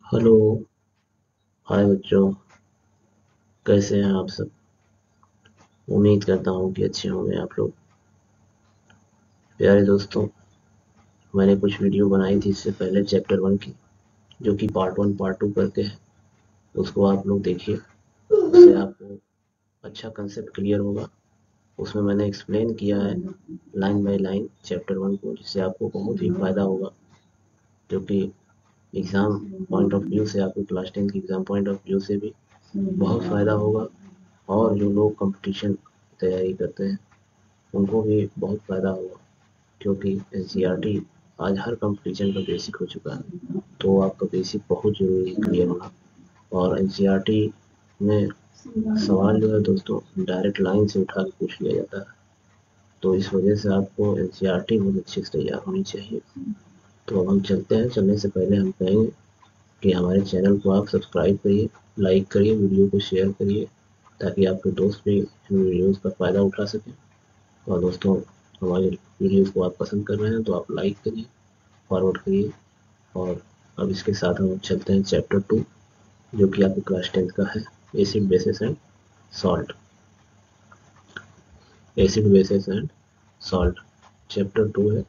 Hello. हाय बच्चों, कैसे हैं आप सब? उम्मीद करता हूँ कि अच्छे होंगे आप लोग। प्यारे दोस्तों, मैंने कुछ वीडियो बनाई थी इससे पहले चैप्टर 1 की, जो कि पार्ट 1 पार्ट 2 करके है। उसको आप लोग देखिए, उससे आपको अच्छा कंसेप्ट क्लियर होगा। उसमें मैंने एक्सप्लेन किया है लाइन बाय लाइन चैप्टर 1 को, जिससे आपको बहुत ही फ़ायदा होगा, जो कि एग्ज़ाम पॉइंट ऑफ व्यू से, आपको क्लास 10 की एग्ज़ाम पॉइंट ऑफ व्यू से भी बहुत फ़ायदा होगा। और जो लोग कंपटीशन तैयारी करते हैं उनको भी बहुत फ़ायदा होगा, क्योंकि एनसीईआरटी आज हर कंपटीशन का बेसिक हो चुका है। तो आपका बेसिक बहुत ज़रूरी है क्लियर होना। और एनसीईआरटी में सवाल जो है दोस्तों, डायरेक्ट लाइन से उठा के पूछ लिया जाता है। तो इस वजह से आपको एनसीईआरटी बहुत अच्छे से तैयार होनी चाहिए। तो अब हम चलते हैं। चलने से पहले हम कहेंगे कि हमारे चैनल को आप सब्सक्राइब करिए, लाइक करिए, वीडियो को शेयर करिए, ताकि आपके दोस्त भी इन वीडियोज़ का फ़ायदा उठा सकें। और दोस्तों, हमारे वीडियोज़ को आप पसंद कर रहे हैं तो आप लाइक करिए, फॉरवर्ड करिए। और अब इसके साथ हम चलते हैं चैप्टर 2, जो कि आपके क्लास 10 का है, acid basis and salt. Acid basis and salt chapter 2 है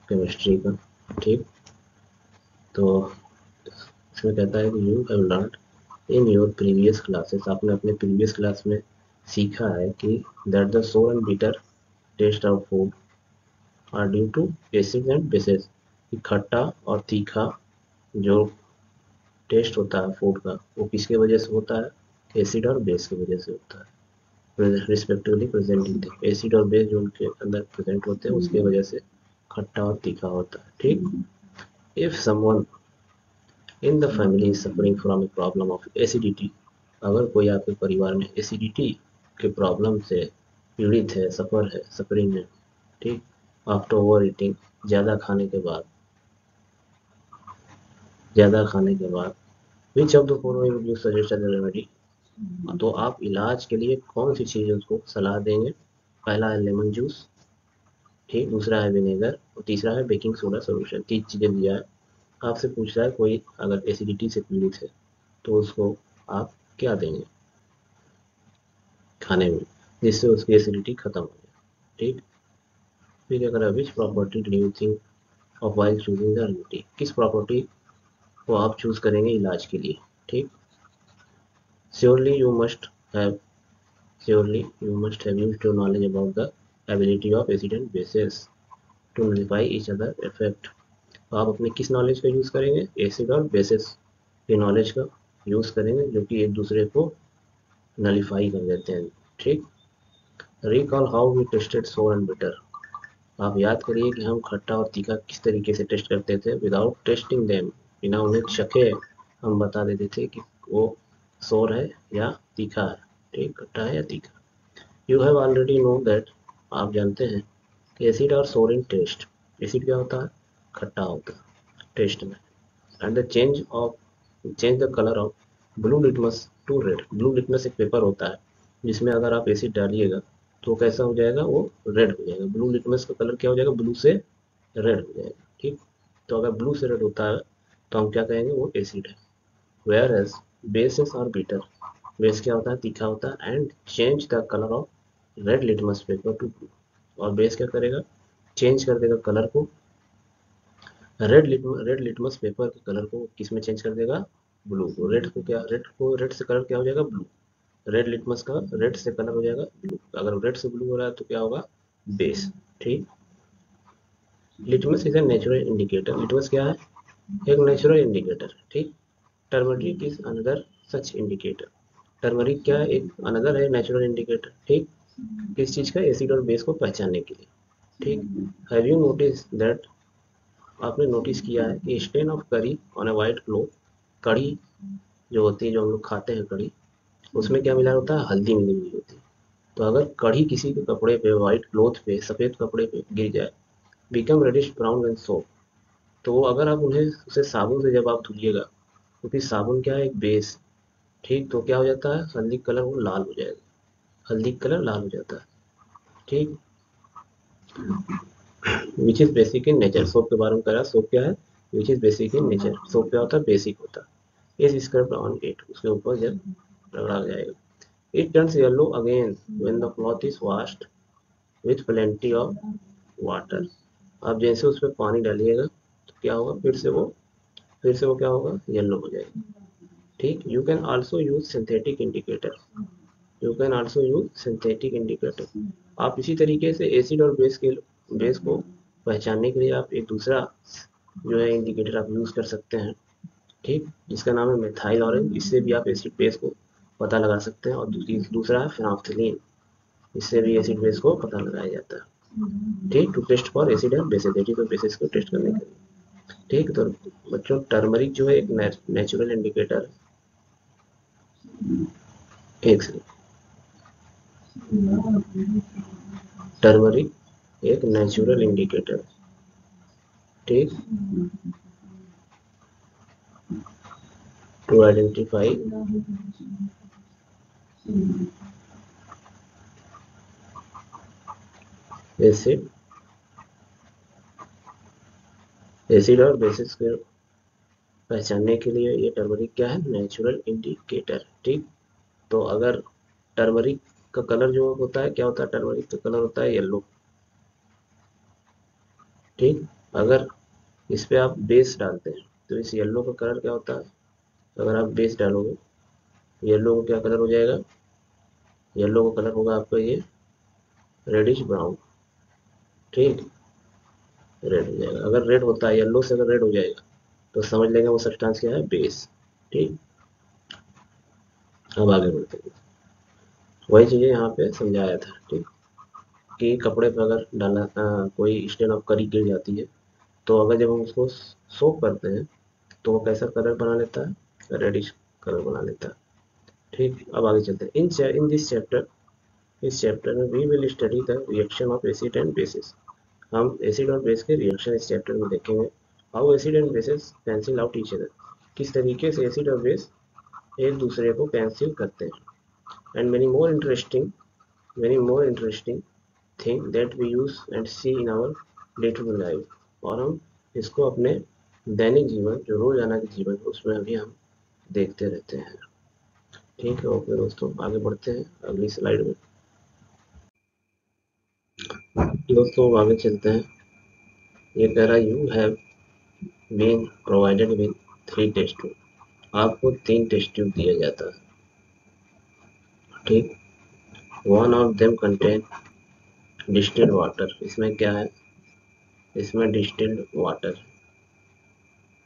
केमिस्ट्री का। ठीक, तो इसमें कहता है कि you have learned in your previous classes, आपने अपने प्रीवियस क्लास में सीखा है कि that the sour and bitter taste of food are due to acid and bases, कि खट्टा और तीखा जो टेस्ट होता है फूड का, वो किसके वजह से होता है? एसिड और बेस की वजह से होता है, रिस्पेक्टिवली प्रेजेंट थे। एसिड और बेस जो उनके अंदर प्रेजेंट होते हैं उसके वजह से खट्टा और तीखा होता है। ठीक, if someone in the family is suffering from a problem of acidity, अगर कोई आपके परिवार में एसिडिटी के प्रॉब्लम से पीड़ित है, सफरिंग है, ठीक, आफ्टर ओवर ईटिंग, ज़्यादा खाने के बाद, which of the following you suggest as remedy, तो आप इलाज के लिए कौन सी चीज़ उसको सलाह देंगे? पहला है लेमन जूस, ठीक, दूसरा है विनेगर, और तीसरा है बेकिंग सोडा सोल्यूशन। 3 चीज़ें दिया है। आपसे पूछ रहा है कोई अगर एसिडिटी से पीड़ित है तो उसको आप क्या देंगे खाने में, जिससे उसकी एसिडिटी खत्म हो जाए। ठीक, फिर अगर which property do you think of while choosing the remedy, किस प्रॉपर्टी को आप चूज करेंगे इलाज के लिए। ठीक, surely you must have Surely, you must have used your knowledge about the ability of acid and bases to nullify each other effect. तो आप अपने किस नॉलेज का यूज़ करेंगे? एसिड और बेसिस के नॉलेज का यूज़ करेंगे, जो कि एक दूसरे को नलीफाई कर देते हैं। ठीक, रिकॉल हाउ वी टेस्टेड सोर एंड बिटर, आप याद करिए कि हम खट्टा और तीखा किस तरीके से टेस्ट करते थे। विदाउट टेस्टिंग देम, बिना उन्हें चखे हम बता देते थे कि वो सोर है या तीखा है, ठीक, खट्टा है या तीखा। You have already know that, आप जानते हैं कि एसिड और सोर इन टेस्ट, एसिड क्या होता है? खट्टा होता है टेस्ट में। And the change the colour of blue litmus to red, blue litmus एक पेपर होता है जिसमें अगर आप एसिड डालिएगा तो कैसा हो जाएगा? वो रेड हो जाएगा। ब्लू लिटमस का कलर क्या हो जाएगा? ब्लू से रेड हो जाएगा। ठीक, तो अगर ब्लू से रेड होता है तो हम क्या कहेंगे? वो एसिड है। वेयर एज बेसिस और बीटर, बेस क्या होता है? तीखा होता है। And change the colour of red litmus paper two blue, और बेस क्या करेगा? चेंज कर देगा कलर को। रेड लिटमस पेपर के कलर को किस में चेंज कर देगा? ब्लू को। रेड से कलर क्या हो जाएगा? ब्लू। रेड लिटमस का रेड से कलर हो जाएगा ब्लू। अगर रेड से ब्लू हो रहा है तो क्या होगा? बेस। ठीक, litmus is a natural indicator, litmus क्या है? एक नेचुरल इंडिकेटर। ठीक, turmeric is another such indicator, turmeric क्या है? एक अनदर है नेचुरल इंडिकेटर। ठीक, किस चीज़ का? एसिड और बेस को पहचानने के लिए। ठीक, हैव यू नोटिस दैट, आपने नोटिस किया है कि स्टेन ऑफ करी ऑन ए वाइट क्लोथ, कड़ी जो होती है, जो हम लोग खाते हैं कड़ी, उसमें क्या मिला होता है? हल्दी मिली हुई होती है। तो अगर कड़ी किसी के कपड़े पे, वाइट क्लोथ पे, सफ़ेद कपड़े पे गिर जाए, become reddish brown and soap, तो अगर आप उसे साबुन से जब आप धुलिएगा, क्योंकि साबुन क्या है? एक बेस। ठीक, तो क्या हो जाता है? हल्दी कलर वो लाल हो जाएगा, हल्दी कलर लाल हो जाता है। ठीक, which is basic in nature, soap के बारे में कह रहा है। सोप क्या है? Which is basic in nature, soap क्या होता है? बेसिक होता है। इज स्क्रब्ड ऑन इट, उसके ऊपर जब रगड़ा जाएगा। It turns yellow again when the cloth is washed with plenty of water. आप जैसे उस पर पानी डालिएगा तो क्या होगा, फिर से वो क्या होगा, येलो हो जाएगा। ठीक। You can also use synthetic indicator, you can also use synthetic indicator. आप इसी तरीके से एसिड और बेस को पहचानने के लिए आप एक दूसरा जो है इंडिकेटर आप यूज कर सकते हैं। ठीक, जिसका नाम है मिथाइल ऑरेंज। इससे भी आप एसिड बेस को पता लगा सकते हैं। और दूसरा है फिनाफ्थिलीन, इससे भी एसिड बेस को पता लगाया जाता है। ठीक, to test for acid and bases, acid और बेसिस को टेस्ट करने के लिए। ठीक, तो बच्चों टर्मरिक जो है एक नेचुरल इंडिकेटर है। एक सेकंड, टर्मरिक एक नेचुरल इंडिकेटर। ठीक, टू आइडेंटिफाई एसिड और बेसिस को पहचानने के लिए ये टर्मरिक क्या है, नेचुरल इंडिकेटर। ठीक, तो अगर टर्मरिक का कलर जो होता है, क्या होता है, टर्मरिक का कलर होता है येलो। ठीक, अगर इस पे आप बेस डालते हैं तो इस येलो का कलर क्या होता है, अगर आप बेस डालोगे येलो को क्या कलर हो जाएगा, येलो का कलर होगा आपका ये रेडिश ब्राउन। ठीक, रेड हो जाएगा। अगर रेड होता है, येलो से अगर रेड हो जाएगा तो समझ लेंगे वो सब्सटेंस क्या है, बेस। ठीक, अब आगे बढ़ते हैं। वही चीजें यहाँ पे समझाया था। ठीक, कि कपड़े पर अगर डाला कोई स्टेन ऑफ करी गिर जाती है तो अगर जब हम उसको सोक करते हैं तो वो कैसा कलर बना लेता है, रेडिश कलर बना लेता है। ठीक, अब आगे चलते हैं। इन दिस चैप्टर, इस चैप्टर में we will study the reaction of acid and bases. हम एसिड और बेस के रिएक्शन इस चैप्टर में देखेंगे। How acid and bases cancel out each other, किस तरीके से एसिड और बेस एक दूसरे को कैंसिल करते हैं। And many more interesting thing that we use and see in our day to day life, और हम इसको अपने दैनिक जीवन, जो रोजाना के जीवन, उसमें अभी हम देखते रहते हैं। ठीक है, ओके दोस्तों, आगे बढ़ते हैं अगली स्लाइड में। दोस्तों आगे चलते हैं। ये कह रहा है you have been provided with 3 test tube, आपको 3 टेस्ट ट्यूब दिया जाता है। ठीक, one of them contain distilled water, इसमें क्या है, इसमें distilled water.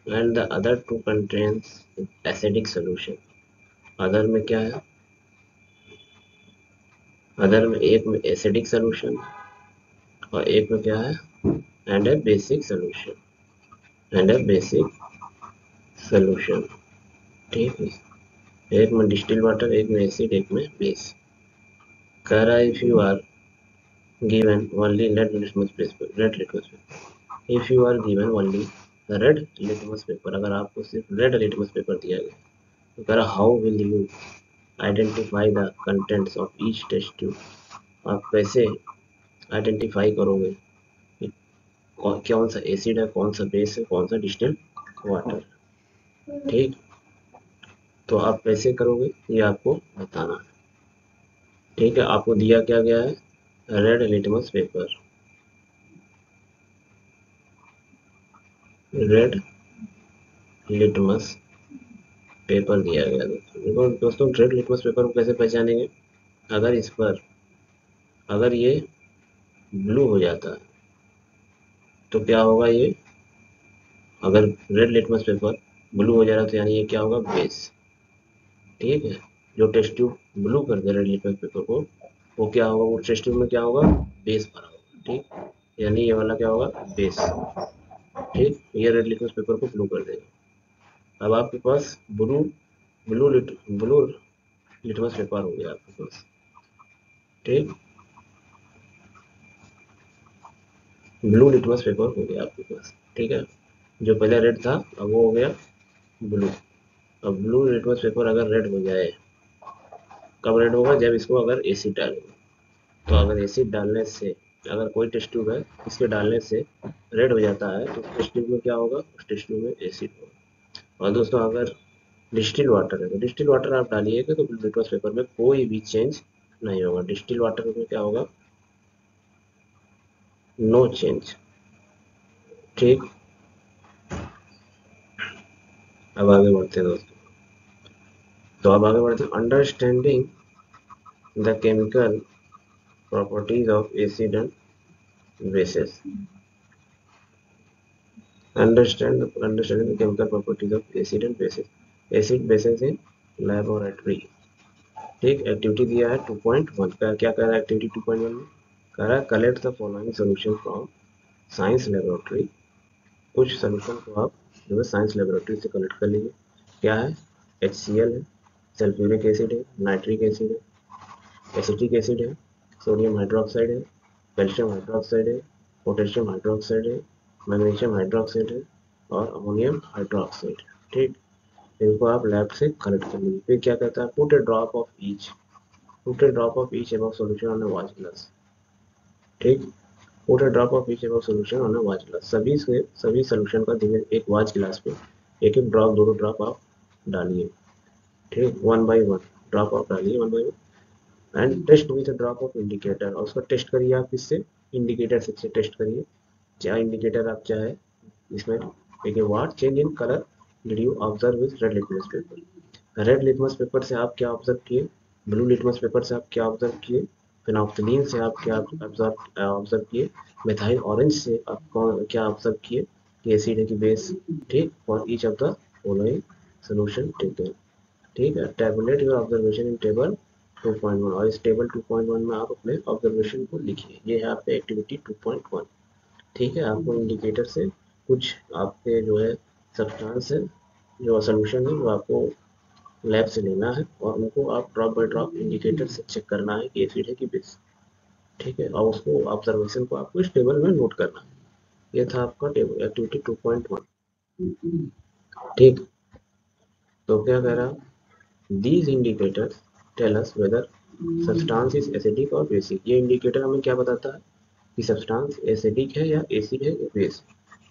And the other 2 contains acidic solution, other में क्या है, अदर में एक में एसिडिक सोल्यूशन और एक में क्या है, and A basic solution, and A basic solution. ठीक है, एक में डिस्टिल्ड वाटर, एक में एसिड, एक में बेस। कह रहा है if you are given only red litmus paper, if you are given only red litmus paper, अगर आपको सिर्फ रेड लिटमस पेपर दिया गया तो कह रहा how will you identify the contents of each test tube, आप कैसे आइडेंटिफाई करोगे कि कौन सा एसिड है, कौन सा बेस है, कौन सा डिस्टिल्ड वाटर। ठीक, तो आप कैसे करोगे ये आपको बताना है। ठीक है, आपको दिया क्या गया है, red litmus paper, red litmus paper दिया गया। देखो दोस्तों, रेड लिटमस पेपर को कैसे पहचानेंगे, अगर इस पर, अगर ये ब्लू हो जाता है तो क्या होगा, ये अगर रेड लिटमस पेपर ब्लू हो जा रहा है तो यानी ये क्या होगा, बेस। ठीक है, जो टेस्ट ट्यूब ब्लू कर दे रेड लिटमस पेपर को, वो क्या होगा, वो टेस्ट ट्यूब में क्या होगा, बेस भरा होगा। ठीक, यानी ये वाला क्या होगा, बेस। ठीक, ये रेड लिटमस पेपर को ब्लू कर देगा। अब आपके पास ब्लू लिटमस पेपर हो गया आपके पास। ठीक, ब्लू लिटमस पेपर हो गया आपके पास। ठीक है, जो पहले रेड था अब वो हो गया ब्लू। अब ब्लू लिटमस पेपर अगर रेड हो जाए, कब रेड होगा, जब इसको अगर एसिड डालेंगे। तो अगर एसिड डालने से, अगर कोई टेस्ट ट्यूब है इसके डालने से रेड हो जाता है तो टेस्ट ट्यूब में क्या होगा, उस टेस्ट ट्यूब में एसिड होगा। और दोस्तों अगर डिस्टिल वाटर है तो डिस्टिल वाटर आप डालिएगा तो लिटमस पेपर में कोई भी चेंज नहीं होगा। डिस्टिल वाटर में क्या होगा, नो चेंज। ठीक, अब आगे बढ़ते हैं दोस्तों। तो अब आगे बढ़ते हैं, understanding the chemical properties of acid and basis. Understanding the chemical properties of acid and bases, acid basis in laboratory. ठीक, एक्टिविटी दिया है 2.1 का, क्या कह रहा है एक्टिविटी 2.1 में, कह रहा है collect the following solution from science laboratory. कुछ सोल्यूशन को आप जो है साइंस लेबोरेटरी से कलेक्ट कर लीजिए। क्या है, HCl है, सल्फ्यूरिक एसिड है, नाइट्रिक एसिड है, एसिटिक एसिड है, सोडियम हाइड्रोक्साइड है, कैल्शियम हाइड्रोक्साइड है, पोटेशियम हाइड्रोक्साइड है, मैग्नीशियम हाइड्रोक्साइड है और अमोनियम हाइड्रोक्साइड। ठीक, इनको आप लैब से कलेक्ट कर लीजिए। फिर क्या कहता है, put a drop of each, put a drop of each above solution on a watch glass. ठीक, put a drop of each above solution on a watch glass, सभी सॉल्यूशन का धीरे एक वॉच ग्लास पे एक एक ड्रॉप, दो drop आप डालिए। ठीक, वन बाई वन ड्रॉप आप डालिए, one by one, and test with drop of indicator. और उसका टेस्ट करिए आप किससे, इंडिकेटर से टेस्ट करिए। क्या इंडिकेटर आप चाहे इसमें देखिए, what change in colour did you observe with red litmus paper. Red litmus paper से आप क्या ऑब्जर्व किए, ब्लू लिटमस पेपर से आप क्या ऑब्जर्व किए, फिनोक्सिलीन से आप क्या ऑब्जर्व किए, मिथाइल ऑरेंज से आप क्या ऑब्जर्व किए कि एसिड है कि बेस। ठीक, for each of the following solution taken. ठीक है, tabulate your observation in table 2.1, और इस टेबल 2.1 में आप अपने ऑब्जर्वेशन को लिखिए। ये है आपका एक्टिविटी 2.1। ठीक है, आपको इंडिकेटर से कुछ आपके जो है सब्सटेंस है, जो सोल्यूशन है वो आपको लैब से लेना है और उनको आप ड्रॉप बाय ड्रॉप इंडिकेटर से चेक करना है कि एसिड है कि बेस। ठीक है, और उसको ऑब्जर्वेशन को आपको इस टेबल में नोट करना है। ये था आपका टेबल एक्टिविटी 2.1। ठीक, तो क्या कह रहा, these indicators tell us whether substance is acidic और बेसिक। ये इंडिकेटर हमें क्या बताता है कि सब्सटेंस एसिडिक है या एसिड है या बेस।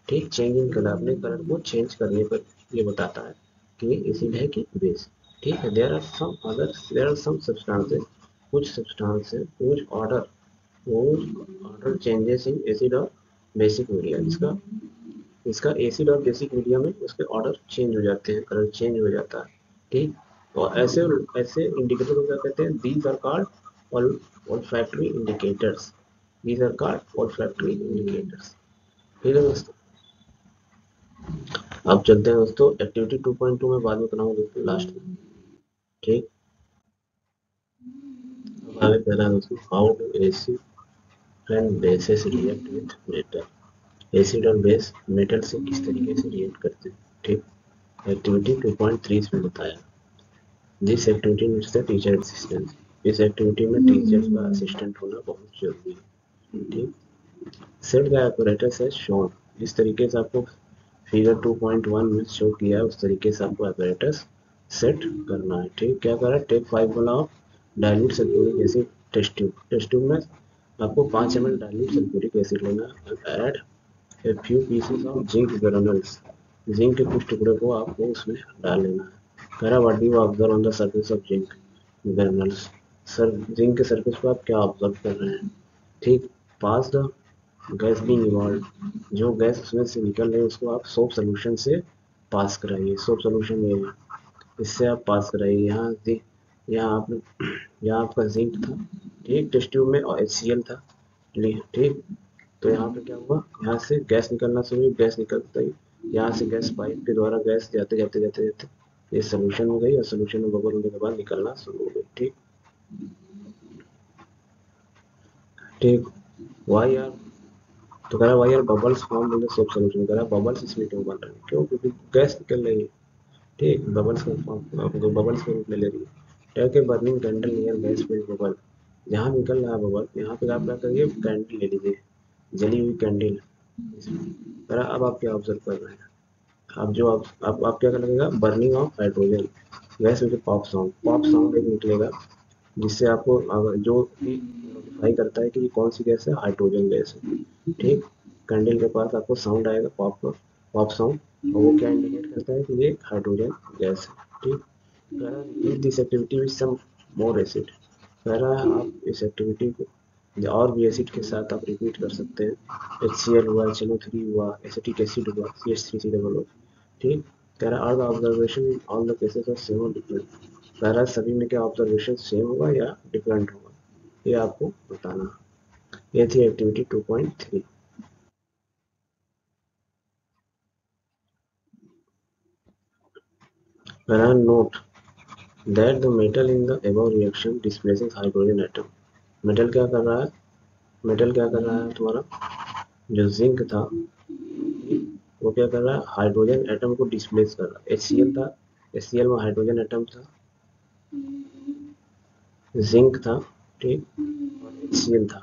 ठीक, चेंज इन कलर, अपने कलर को चेंज करने पर ये बताता है कि ये एसिड है कि बेस। ठीक है, देयर आर सम सब्सटेंसेस, कुछ substances order changes in acid और बेसिक मीडिया। इसका इसका एसिड और बेसिक मीडिया में उसके ऑर्डर चेंज हो जाते हैं, कलर चेंज हो जाता है। ठीक, और ऐसे ऐसे इंडिकेटर को क्या कहते हैं, these are called olfactory indicators, these are called olfactory indicators। ठीक है दोस्तों, अब चलते हैं दोस्तों एक्टिविटी 2.2 में, बाद में कराऊंगा दोस्तों लास्ट में। ठीक, अब आगे कह रहा है दोस्तों, how do acid and basis react with metal. Acid और बेस मेटल से किस तरीके से रिएक्ट करते हैं। ठीक, एक्टिविटी 2.3 में बताया। This activity needs the teacher assistance, इस एक्टिविटी में टीचर्स का असिस्टेंट होना बहुत जरूरी है। ठीक, set the apparatus as shown, जिस तरीके से आपको फिगर 2.1 में शो किया है उस तरीके से आपको apparatus सेट करना है। ठीक, क्या कर रहा है, take 5 ml of dilute sulphuric acid test tube, test tube में आपको 5 ml डाइल्यूट सल्फ्यूरिक एसिड लेना है। Add a few pieces of zinc granules, zinc के कुछ टुकड़े को आपको उसमें डाल लेना है। कह रहा what do you observe on the surface of zinc granules, sir zinc के सरफेस पर आप क्या ऑब्जर्व कर रहे हैं। ठीक, पास द गैस बीइंग इवॉल्व, जो गैस उसमें से निकल रही है उसको आप सोप सोल्यूशन से पास कराइए। सोप सोल्यूशन ये है, इससे आप पास कराइए। यहाँ आप यहाँ आपका जिंक था। ठीक, टेस्ट ट्यूब में और HCl था। ठीक, तो यहाँ पे क्या हुआ, यहाँ से गैस निकलना शुरू हुई, गैस निकलता ही यहाँ से गैस पाइप के द्वारा गैस जाते जाते जाते जाते ये सोल्यूशन में गई और सोल्यूशन में बबल होने के बाद निकलना शुरू हो गई। ठीक, ठीक, वाई आर, तो कह रहा why are bubbles form in the soap solution, कह रहा बबल्स इसमें क्यों बन रहे हैं, क्यों, क्योंकि गैस निकल रही है। ठीक, बबल्स का फॉर्म बबल्स का रूप ले ले रही है। Take a burning candle near gas filled bubble, जहाँ निकल रहा है बबल यहाँ पे आप क्या करिए, कैंडल ले लीजिए, जली हुई कैंडल। कह रहा अब आप क्या ऑब्जर्व कर रहे हैं, अब जो आप क्या लगेगा, बर्निंग ऑफ हाइड्रोजन गैस में पॉप साउंड एक निकलेगा, जिससे आपको जो भी नोटिफाई करता है कि ये कौन सी गैस है, हाइड्रोजन गैस है। ठीक, कैंडल के पास आपको साउंड आएगा, पॉप साउंड, और वो क्या इंडिकेट करता है कि ये हाइड्रोजन गैस है। ठीक। कह रहा repeat this activity with some more acid, कह रहा है आप इस एक्टिविटी को और भी एसिड के साथ आप रिपीट कर सकते हैं। HCl हुआ, HNO3 हुआ, एसिटिक एसिड हुआ, CH3COO, ठीक। कह रहा are the observation in all the cases of same और डिफरेंट, कह रहा सभी में क्या ऑब्जर्वेशन सेम होगा या डिफरेंट होगा, ये आपको बताना। ये थी एक्टिविटी 2.3। कह रहा note that the metal in the above reaction displaces hydrogen atom. Metal क्या कर रहा है, मेटल क्या कर रहा है तुम्हारा, जो जिंक था वो क्या कर रहा है, हाइड्रोजन एटम को डिस्प्लेस कर रहा है। HCl था, HCl में हाइड्रोजन एटम था, जिंक था, ठीक, और HCl था,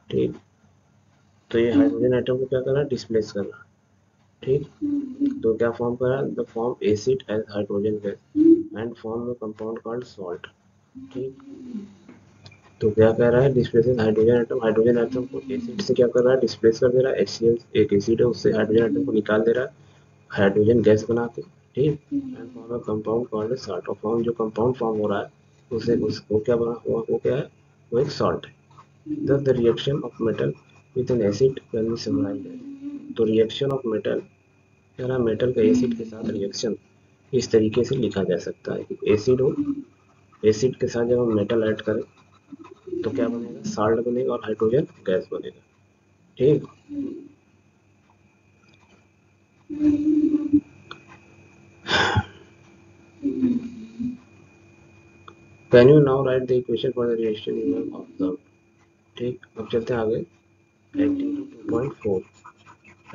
ठीक। तो ये हाइड्रोजन एटम को क्या कर रहा है, डिस्प्लेस कर रहा है, ठीक। तो क्या फॉर्म कर रहा है, the form acid as hydrogen gas and form compound called salt, ठीक। तो क्या कह रहा है, displaces hydrogen atom, hydrogen atom को एसिड से क्या कर रहा है, डिस्प्लेस कर दे रहा है। HCl एक एसिड है, उससे हाइड्रोजन एटम को निकाल दे रहा है हाइड्रोजन गैस बना के, ठीक। And form a compound called salt, और फॉर्म जो कंपाउंड फॉर्म हो रहा है उसे उसको क्या बना हुआ, वो क्या है, वो एक सॉल्ट है। Thus the reaction of metal with an acid can be summarized as, तो रिएक्शन ऑफ मेटल, कह रहा मेटल का एसिड के साथ रिएक्शन इस तरीके से लिखा जा सकता है कि एसिड हो, एसिड के साथ जब हम मेटल ऐड करें तो क्या बनेगा, साल्ट बनेगा और हाइड्रोजन गैस बनेगा, ठीक। Can you now right the equation for the reaction you have observed, ठीक। अब चलते हैं आगे एक्टिविटी 2.4।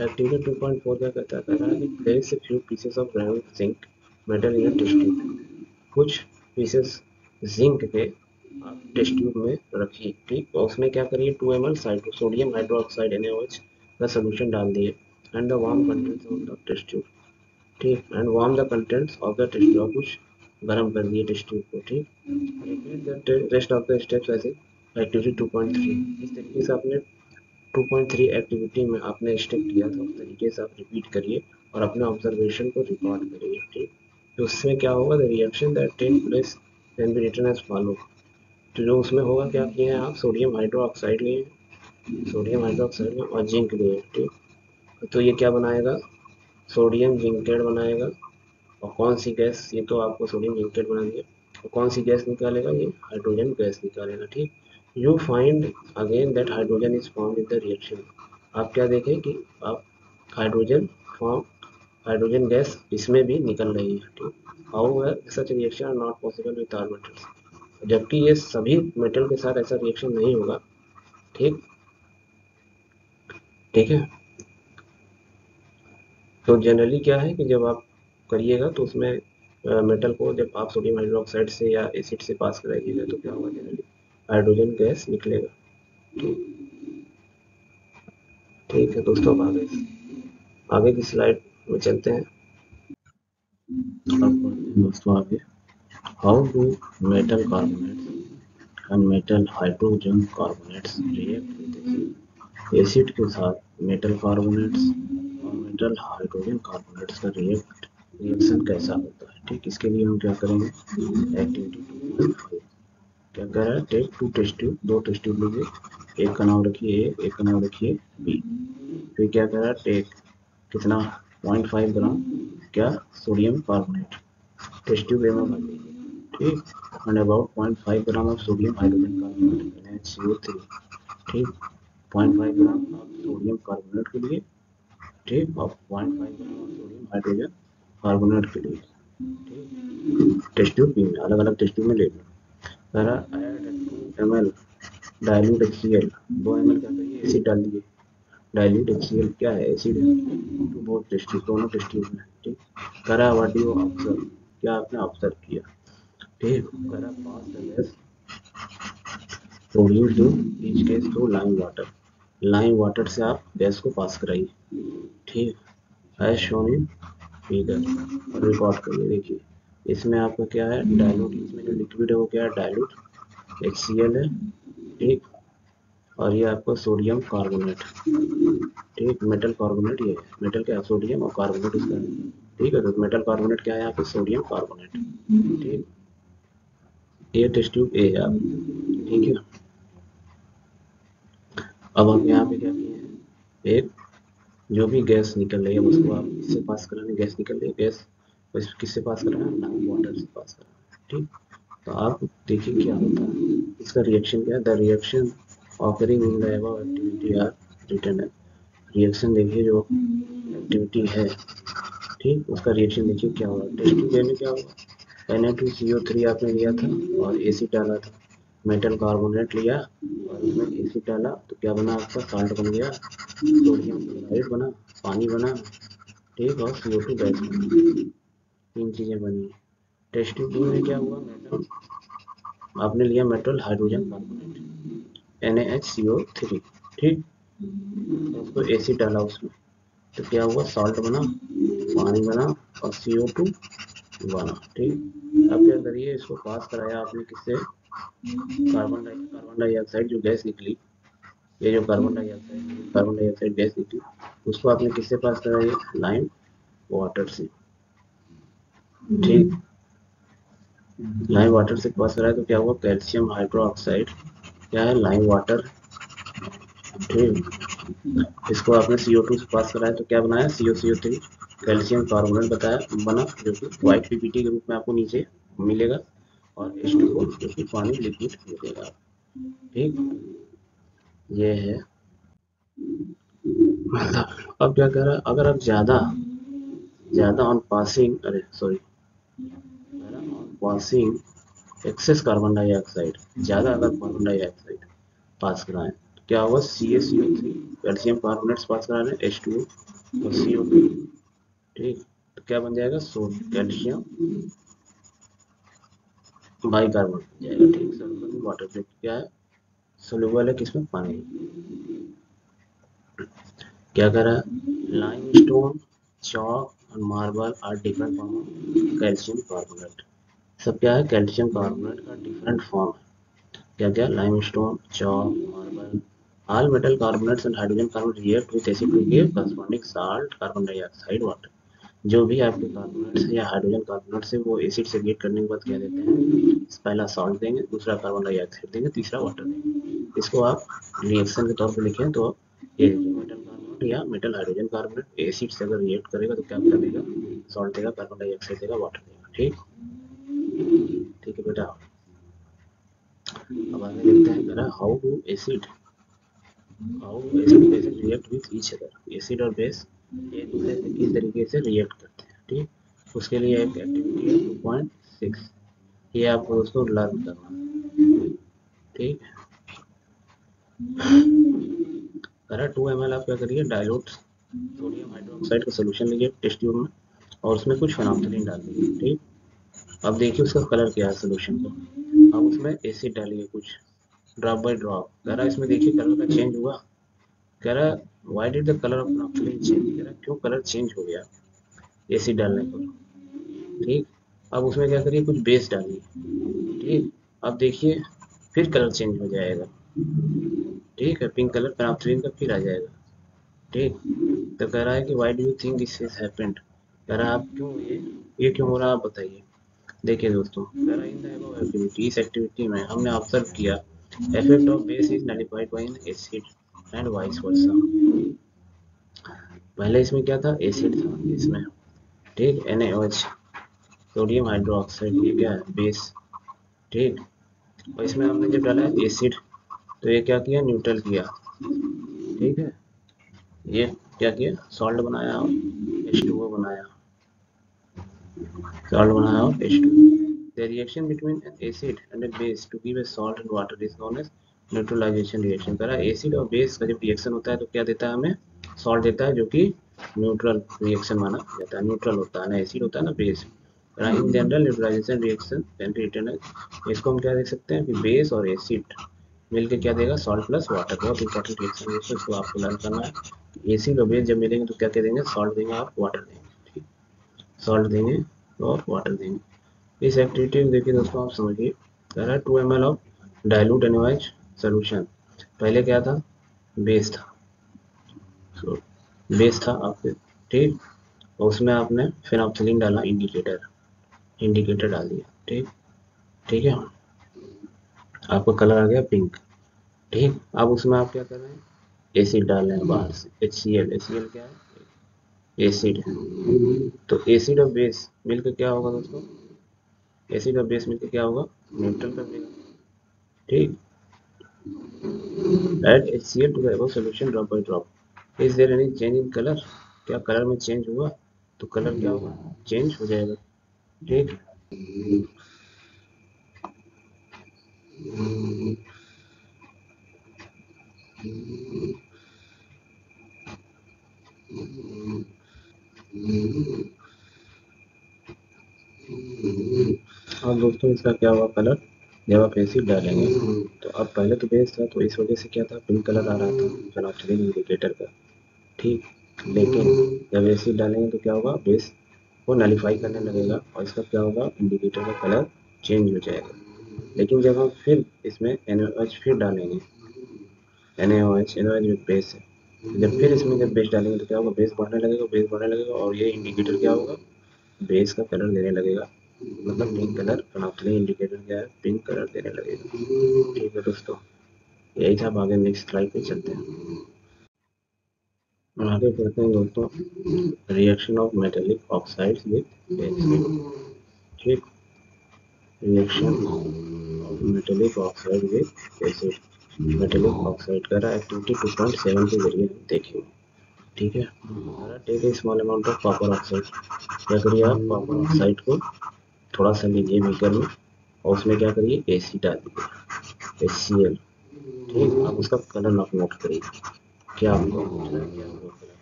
एक्टिविटी 2.4 क्या कहता है, कह रहा है कि place a few pieces of ground zinc metal in a test tube, कुछ पीसेस जिंक के आप टेस्ट ट्यूब में रखिए, ठीक। और उसमें क्या करिए, 2 ml सोडियम हाइड्रोक्साइड NaOH का सोल्यूशन डाल दिए and the warm contents of the test tube, ठीक। And warm the contents of the test tube, कुछ गर्म कर दिए टेस्ट ट्यूब को, ठीक। Repeat the rest of the steps ऐसे एक्टिविटी 2.3, इस तरीके से आपने 2.3 एक्टिविटी में आपने स्टेप किया था उस तरीके से आप रिपीट करिए और अपने ऑब्जर्वेशन को रिकॉर्ड करिए, ठीक। तो उसमें क्या होगा, the reaction that take place can be written as follow. तो जो उसमें होगा, क्या किए हैं आप, सोडियम हाइड्रोक्साइड लिए, सोडियम हाइड्रोक्साइड में और जिंक लिए, ठीक। तो ये क्या बनाएगा, सोडियम जिंकेट बनाएगा। और कौन सी गैस, ये तो आपको सोडियम जिंकेट बना दिया, और कौन सी गैस निकालेगा, ये हाइड्रोजन गैस निकालेगा, ठीक। You find again that hydrogen is form in the reaction, आप क्या देखें कि आप हाइड्रोजन फॉर्म, हाइड्रोजन गैस इसमें भी निकल रही है, ठीक। However such reaction are not possible with all metals, जबकि ये सभी मेटल के साथ ऐसा रिएक्शन नहीं होगा, ठीक, ठीक है। तो जनरली क्या है कि जब आप करिएगा तो उसमें मेटल को जब आप सोडियम हाइड्रोक्साइड से या एसिड से पास कराइएगा तो क्या होगा, जनरली हाइड्रोजन गैस निकलेगा, ठीक। ठीक है दोस्तों, अब आगे आगे की स्लाइड में चलते हैं। अब दोस्तों आगे, how do metal carbonates and metal hydrogen carbonates react with acid के साथ मेटल कार्बोनेट्स और मेटल हाइड्रोजन कार्बोनेट्स का रिएक्शन कैसा होता है, ठीक। इसके लिए हम क्या करेंगे, एक्टिविटी 2.5 क्या कह रहा है, take 2 test tube, 2 test tube लीजिए, एक का नाम रखिए ए, एक का नाम रखिए बी। फिर क्या कह रहा है, टेक कितना, 0.5 ग्राम क्या, sodium carbonate test tube A में भर दीजिए, ठीक। And about 0.5 gram of sodium hydrogen carbonate NaCO3, ठीक। 0.5 ग्राम आप सोडियम कार्बोनेट के लिए, ठीक, और 0.5 gram of sodium hydrogen carbonate के लिए, ठीक। टेस्ट ट्यूब में अलग अलग टेस्ट ट्यूब में ले लो। कह रहा add 2 ml dilute HCl, 2 ml क्या करिए, एसिड डाल दीजिए, डाइल्यूट HCl क्या है, एसिड है, तो बहुत टेस्ट ट्यूब, दोनों टेस्ट ट्यूब में, ठीक। कह रहा व्हाट डू यू ऑब्जर्व, क्या आपने ऑब्जर्व किया, ठीक। कह रहा pass the gas produce to each gas through lime water, lime water से आप गैस को पास कराइए, ठीक। एज शोन इन फिगर, और रिकॉर्ड करिए, देखिए इसमें आपका क्या है, डाइल्यूट, इसमें जो लिक्विड है वो क्या है, डाइल्यूट HCl है, ठीक। और ये आपका सोडियम कार्बोनेट, ठीक, मेटल कार्बोनेट, ये है मेटल क्या, सोडियम और कार्बोनेट इसका है, ठीक है। तो मेटल कार्बोनेट क्या है यहाँ पे, सोडियम कार्बोनेट। ठीक, ये टेस्ट ट्यूब ए है आप, ठीक है। अब हम यहाँ पे क्या किए हैं, एक जो भी गैस निकल रही है उसको आप इससे पास कराने, गैस निकल रही है, गैस इस किससे पास कराना है, लाइम वाटर से पास कराना है। ठीक, तो आप देखिए क्या होता है, इसका रिएक्शन क्या है, the reaction occurring in the above activity are written है। रिएक्शन देखिए जो एक्टिविटी है, ठीक, उसका रिएक्शन देखिए क्या होगा। टेस्ट ट्यूब में क्या होगा, Na2CO3 आपने लिया था और एसिड डाला था, मेटल कार्बोनेट लिया और उसमें एसिड डाला, तो क्या बना आपका, साल्ट बन गया, सोडियम क्लोराइड बना, पानी बना, ठीक, और CO2 गैस बना, तीन चीजें बनी। टेस्ट ट्यूब में क्या हुआ, मेटल आपने लिया, मेटल हाइड्रोजन कार्बोनेट NaHCO3, ठीक, तो उसको एसिड डाला उसमें, तो क्या हुआ, सॉल्ट बना, पानी बना और CO2 बना। ठीक, अब क्या करिए, इसको पास कराया आपने किससे, कार्बन डाइऑक्साइड जो गैस निकली, ये जो कार्बन डाइऑक्साइड गैस निकली, उसको आपने किससे पास कराया, लाइम वाटर से। ठीक, लाइम वाटर से पास कराया तो क्या हुआ, कैल्शियम हाइड्रोक्साइड क्या है, लाइम वाटर। ठीक, इसको आपने CO2 से पास कराया तो क्या बनाया, COCO3 कैल्शियम कार्बोनेट बताया बना, जो कि व्हाइट पीपीटी के रूप में आपको नीचे मिलेगा, और H2O जो कि पानी लिक्विड मिलेगा। ठीक, ये है मतलब। अब क्या कह रहा है, अगर आप ज़्यादा ऑन पासिंग, अरे sorry, on passing excess carbon dioxide, ज़्यादा अगर कार्बन डाइऑक्साइड पास कराएं तो क्या होगा, CaCO3 कैल्शियम कार्बोनेट पास करा रहे, H2O और CO2। ठीक, तो क्या बन जाएगा, कैल्शियम बाइकार्बोनेट बन जाएगा। ठीक, सल्फर वाटर, जो क्या है, सोल्यूबल है किसमें, पानी। क्या कर रहा है, लाइमस्टोन, चॉक और marble are different form of calcium carbonate. सब क्या है, कैल्शियम कार्बोनेट का डिफरेंट फॉर्म है। क्या क्या, limestone, chalk, marble, all metal carbonates and hydrogen carbonate react with acid to give corresponding salt, carbon dioxide, water। जो भी आपके कार्बोनेट्स या हाइड्रोजन कार्बोनेट्स है वो एसिड से रिएक्ट करने के बाद क्या देते हैं, पहला सॉल्ट देंगे, दूसरा कार्बन डाइऑक्साइड देंगे, तीसरा वाटर देंगे। इसको आप रिएक्शन के तौर पे लिखें तो ये मेटल कार्बोनेट या मेटल हाइड्रोजन कार्बोनेट एसिड से अगर रिएक्ट करेगा तो क्या देगा, सॉल्ट देगा, कार्बन डाइऑक्साइड देगा, वाटर देगा। ठीक, ठीक है बेटा। अब आगे देखते हैं, कह रहा how do acid basis react with each other. Acid और बेस एक दूसरे से किस तरीके से रिएक्ट करते हैं। ठीक, उसके लिए एक एक्टिविटी है 2.6, ये आपको उसको लर्न करना है। ठीक, करा 2 ml आप क्या करिए, डाइल्यूट सोडियम हाइड्रोक्साइड का सोल्यूशन लीजिए टेस्ट ट्यूब में और उसमें कुछ फेनोल्फथालीन डाल दीजिए। ठीक, अब देखिए उसका कलर क्या है सोल्यूशन का। अब उसमें एसिड डालिए कुछ, ड्रॉप बाय ड्रॉप। कह रहा इसमें देखिए कलर का चेंज हुआ, कह रहा why did the colour of phenolphthalein change, कह रहा क्यों कलर चेंज हो गया एसिड डालने पर। ठीक, अब उसमें क्या करिए, कुछ बेस डालिए। ठीक, अब देखिए फिर कलर चेंज हो जाएगा। ठीक है, पिंक कलर पेनाफ्थलीन का फिर आ जाएगा। ठीक, तो कह रहा है कि why do you think this is happened, कह रहा है आप क्यों ये क्यों हो रहा है, आप बताइए। देखिए दोस्तों, कह रहा है इन द अबव एक्टिविटी, इस एक्टिविटी में हमने ऑब्जर्व किया effect of base is nullified by an acid and vice versa. पहले इसमें क्या था, एसिड था इसमें, ठीक, NaOH सोडियम हाइड्रोक्साइड, ये क्या है, बेस। ठीक, और इसमें हमने जब डाला एसिड तो ये क्या किया, न्यूट्रल किया। ठीक है, ये क्या किया, सॉल्ट बनाया और H2O बनाया, salt बनाया और H2O। The reaction between an acid and a base to give a salt and water is known as neutralization reaction। कह रहा है एसिड और बेस का जब रिएक्शन होता है तो क्या देता है हमें, सॉल्ट देता है, जो कि न्यूट्रल रिएक्शन माना जाता है, न्यूट्रल होता है ना, एसिड होता है ना base. In general neutralization reaction can be written as, इसको हम क्या देख सकते हैं कि बेस और एसिड मिलकर क्या देगा, सॉल्ट प्लस वाटर। बहुत इंपॉर्टेंट रिएक्शन है, इसको आपको लर्न करना है। एसिड और बेस जब मिलेंगे तो क्या क्या देंगे, सॉल्ट देंगे और वाटर देंगे। ठीक, सॉल्ट देंगे और वाटर देंगे। इस एक्टिविटी में देखिए दोस्तों, आप समझिए, कह रहा है 2 ml of dilute NaOH solution. पहले क्या था, बेस था, बेस था आपके। ठीक, और उसमें आपने फेनोक्सिलीन डाला, इंडिकेटर इंडिकेटर डाल दिया। ठीक ठीक है, आपका कलर आ गया पिंक। ठीक, अब उसमें आप क्या कर रहे हैं, एसिड डाल रहे हैं बाहर से, HCl। HCl क्या है, एसिड। तो एसिड और बेस मिलकर क्या होगा दोस्तों, एसिड और बेस मिलकर क्या होगा, न्यूट्रल कर देगा। ठीक, add HCl to the above solution drop by drop. Is there any change in colour, क्या कलर में चेंज हुआ, तो कलर क्या होगा, चेंज हो जाएगा। ठीक, अब दोस्तों इसका क्या हुआ कलर, जब आप एसिड डालेंगे, तो अब पहले तो बेस था तो इस वजह से क्या था, पिंक कलर आ रहा था फेनोक्सिलीन इंडिकेटर का। ठीक, लेकिन जब एसिड डालेंगे तो क्या होगा, बेस को नलीफाई करने लगेगा और इसका क्या होगा, इंडिकेटर का कलर चेंज हो जाएगा। लेकिन जब हम फिर इसमें NaOH फिर डालेंगे, NaOH बेस है, जब फिर इसमें जब बेस डालेंगे तो क्या होगा, बेस बढ़ने लगेगा, बेस बढ़ने लगेगा और ये इंडिकेटर क्या होगा, बेस का कलर देने लगेगा, मतलब पिंक कलर। फेनोक्सिलीन इंडिकेटर क्या है, पिंक कलर देने लगेगा। ठीक है दोस्तों, यही था। अब आगे नेक्स्ट स्लाइड पे चलते हैं। आगे बढ़ते हैं दोस्तों, reaction of metallic oxides with acid. ठीक, reaction of metallic oxide with acid. Metallic oxide का एक्टिविटी 2.7 के जरिए हम देखेंगे। ठीक है, take a small amount of copper oxide. क्या करिए आप, कॉपर ऑक्साइड को थोड़ा सा लीजिए बीकर में और उसमें क्या करिए, एसिड डाल दीजिए, HCl। ठीक, आप उसका कलर आप नोट करिए, क्या आपको पूछ रहा है, क्या होगा कलर।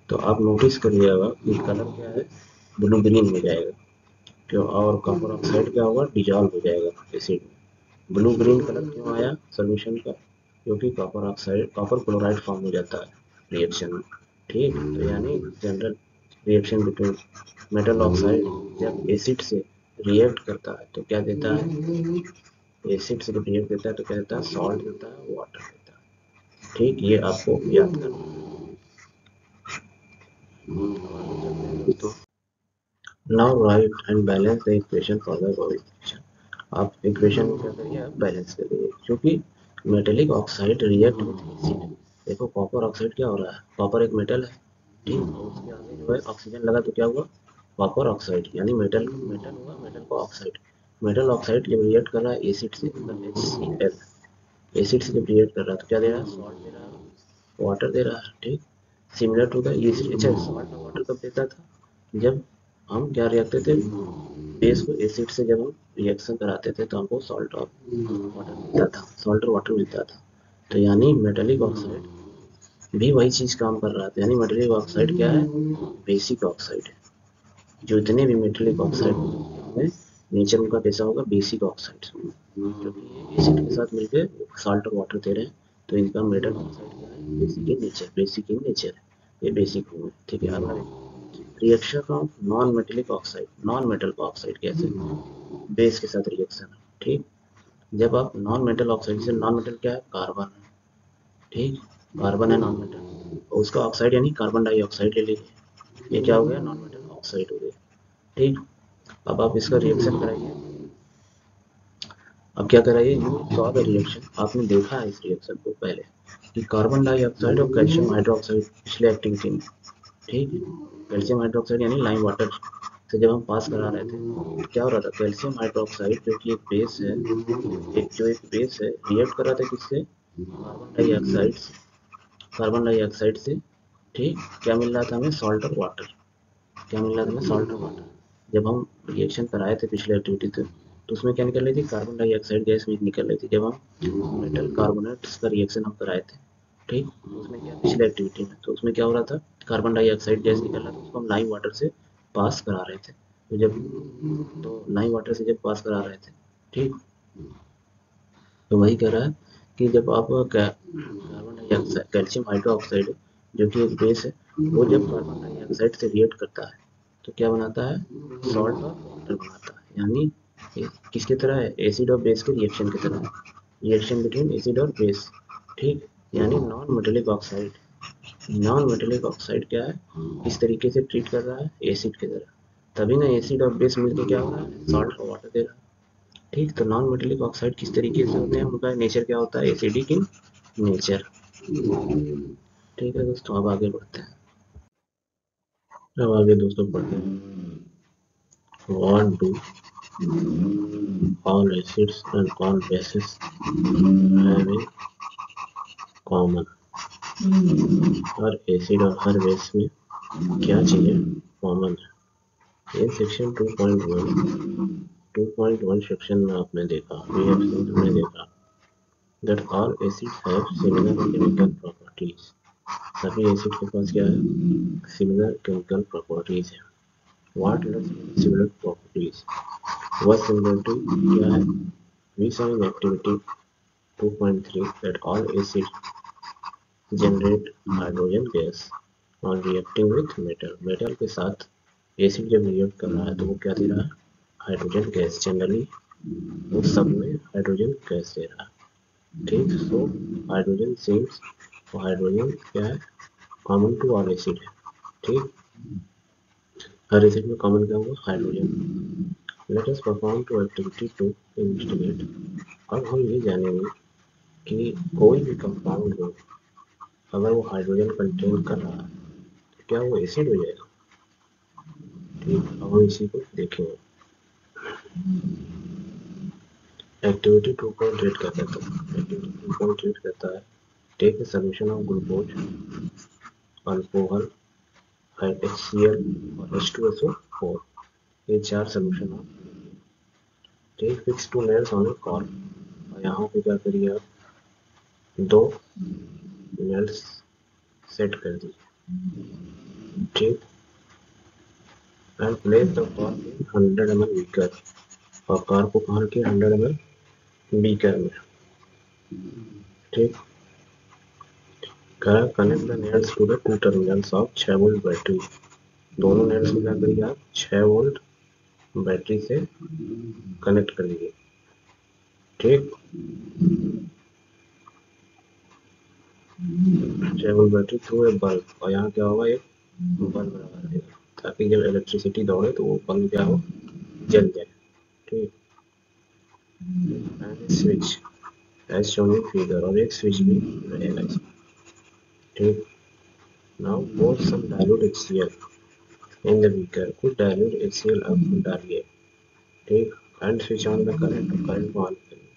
तो आप नोटिस करिएगा कि कलर क्या है, ब्लू ग्रीन हो जाएगा। क्यों, और कॉपर ऑक्साइड क्या होगा, डिजॉल्व हो जाएगा एसिड में। ब्लू ग्रीन कलर क्यों आया सोल्यूशन का, क्योंकि copper oxide, copper chloride form हो जाता है रिएक्शन में। ठीक, तो यानी general reaction between metal oxide जब एसिड से रिएक्ट करता है तो क्या देता है, एसिड से जब रिएक्ट देता है तो क्या देता है, सॉल्ट देता है, वाटर देता है। ठीक, ये आपको याद करना है। तो now right and balance the equation for the above equation. आप इक्वेशन को क्या करिए, आप बैलेंस करिए, क्योंकि metallic oxide react with acid. देखो कॉपर ऑक्साइड क्या हो रहा है, कॉपर एक मेटल है। ठीक, और उसके आगे जो है ऑक्सीजन लगा तो क्या हुआ, कॉपर ऑक्साइड, यानी मेटल मेटल हुआ, मेटल को ऑक्साइड। मेटल ऑक्साइड जब रिएक्ट कर रहा है एसिड से, मतलब HCl, एसिड से जब रिएक्ट कर रहा है तो क्या दे रहा है, सॉल्ट दे रहा है, वाटर दे रहा है। ठीक, सिमिलर टू द ईस्ट। अच्छा, सॉल्ट और वाटर कब देता था, जब हम क्या रिएक्ट थे, बेस को एसिड से जब हम रिएक्शन कराते थे तो हमको सॉल्ट और वाटर मिलता था, सॉल्ट और वाटर मिलता था। तो यानी मेटेलिक ऑक्साइड भी वही चीज काम कर रहा था, यानी मेटेलिक ऑक्साइड क्या है, बेसिक ऑक्साइड है। जो इतने भी मेटेलिक ऑक्साइड होंगे नेचर उनका कैसा होगा, बेसिक ऑक्साइड, क्योंकि ये एसिड के साथ मिलकर सॉल्ट और वाटर दे रहे हैं। तो इनका मेटल ऑक्साइड क्या है, basic in nature, basic in nature, ये बेसिक होंगे। ठीक है, अगला reaction of non metallic oxide, non metal oxide कैसे, बेस के साथ रिएक्शन। ठीक, जब आप नॉन मेटल ऑक्साइड से, नॉन मेटल क्या है, कार्बन है। ठीक, कार्बन है नॉन मेटल, और उसका ऑक्साइड यानी कार्बन डाइऑक्साइड ले लीजिए, ये क्या हो गया, नॉन मेटल ऑक्साइड हो गया। ठीक, अब आप इसका रिएक्शन कराइए। अब क्या कराइए, यू सॉ द रिएक्शन, आपने देखा है इस रिएक्शन को पहले, कि कार्बन डाइऑक्साइड और कैल्शियम हाइड्रोक्साइड पिछले एक्टिविटी में। ठीक, कैल्शियम हाइड्रोक्साइड यानी लाइम वाटर से जब हम पास करा रहे थे तो क्या हो रहा था, कैल्शियम हाइड्रोक्साइड जो कि एक बेस है, एक बेस है, रिएक्ट कर रहा था किससे, कार्बन डाइऑक्साइड से, कार्बन डाइऑक्साइड से। ठीक, क्या मिल रहा था हमें, सॉल्ट और वाटर, क्या मिल रहा था हमें, सॉल्ट और वाटर। जब हम रिएक्शन कराए थे पिछले एक्टिविटी थे तो उसमें क्या निकल रही थी, कार्बन डाइऑक्साइड गैस में निकल रही थी, जब हम मेटल कार्बोनेट्स का रिएक्शन हम कराए थे। ठीक, उसमें क्या, पिछले एक्टिविटी में तो उसमें क्या हो रहा था, कार्बन डाइऑक्साइड गैस निकल रहा था, उसको हम लाइम वाटर से पास करा रहे थे। तो जब, तो लाइम वाटर से जब पास करा रहे थे, ठीक, तो वही कह रहा है कि जब आप कार्बन डाइऑक्साइड, कैल्शियम हाइड्रोक्साइड जो कि एक बेस है, वो जब कार्बन डाइऑक्साइड से रिएक्ट करता है तो क्या बनाता है, सॉल्ट और वाटर बनाता है। यानी किसकी तरह है, एसिड और बेस के रिएक्शन की तरह है, रिएक्शन बिटवीन एसिड और बेस। ठीक, यानी non metallic oxide non metallic oxide क्या है, इस तरीके से ट्रीट कर रहा है एसिड की तरह, तभी ना एसिड और बेस मिलकर क्या हो रहा है, सॉल्ट का वाटर दे रहा है। ठीक, तो नॉन मेटेलिक ऑक्साइड किस तरीके से होते हैं, उनका नेचर क्या होता है, एसिडिक इन नेचर। ठीक है दोस्तों, अब आगे बढ़ते हैं। अब आगे दोस्तों पढ़ते हैं, what do all acids and all bases have in common। Her acid और हर बेस में क्या चीजें कॉमन है। ये सेक्शन 2.1 सेक्शन में आपने देखा, हमने देखा that all acids have similar chemical properties। सभी एसिड के पास क्या है, सिमिलर केमिकल प्रॉपर्टीज है। व्हाट आर सिमिलर प्रॉपर्टीज, वह सिमिलरिटी क्या है, we saw in activity 2.3 that all acids generate hydrogen gas on reacting with metal। Metal के साथ एसिड जब रिएक्ट कर रहा है तो वो क्या दे रहा है, हाइड्रोजन गैस। जनरली वो सब में हाइड्रोजन गैस दे रहा है। ठीक, सो हाइड्रोजन सेम्स, तो हाइड्रोजन क्या है, कॉमन टू ऑल एसिड है। ठीक, हर एसिड में कॉमन क्या होगा, hydrogen. Let us perform two activity to investigate. अब हम ये जानेंगे कि कोई भी कंपाउंड हो, अगर वो हाइड्रोजन कंटेन कर रहा है तो क्या वो एसिड हो जाएगा। ठीक, अब हम इसी को देखेंगे। एक्टिविटी 2.8 क्या कहता है, एक्टिविटी 2.8 कहता है take a solution of glucose, alcohol, HCl और H2SO4। ये चार सोल्यूशन आप take fix two nails on a cork. और यहाँ पे क्या करिए आप, दो नेल्स सेट कर दीजिए। ठीक, and place the cork in 100 ml beaker. और कार को कहाँ रखिए, 100 ml बीकर में। ठीक, connect the nails to the two terminals of 6 volt battery. दोनों नेल्स को क्या करिए आप, 6 वोल्ट बैटरी से कनेक्ट कर दीजिए। ठीक, 6 volt battery through a bulb, और यहाँ क्या होगा, एक बल्ब लगा देगा ताकि जब इलेक्ट्रिसिटी दौड़े तो वो बल्ब क्या हो, जल जाए। ठीक, and switch as shown in figure, और एक स्विच भी रहेगा इसमें। ठीक, now pour some dilute HCl in the beaker. कुछ डाइल्यूट HCl अब डालिए। ठीक, and switch on the current, current को ऑन करिए।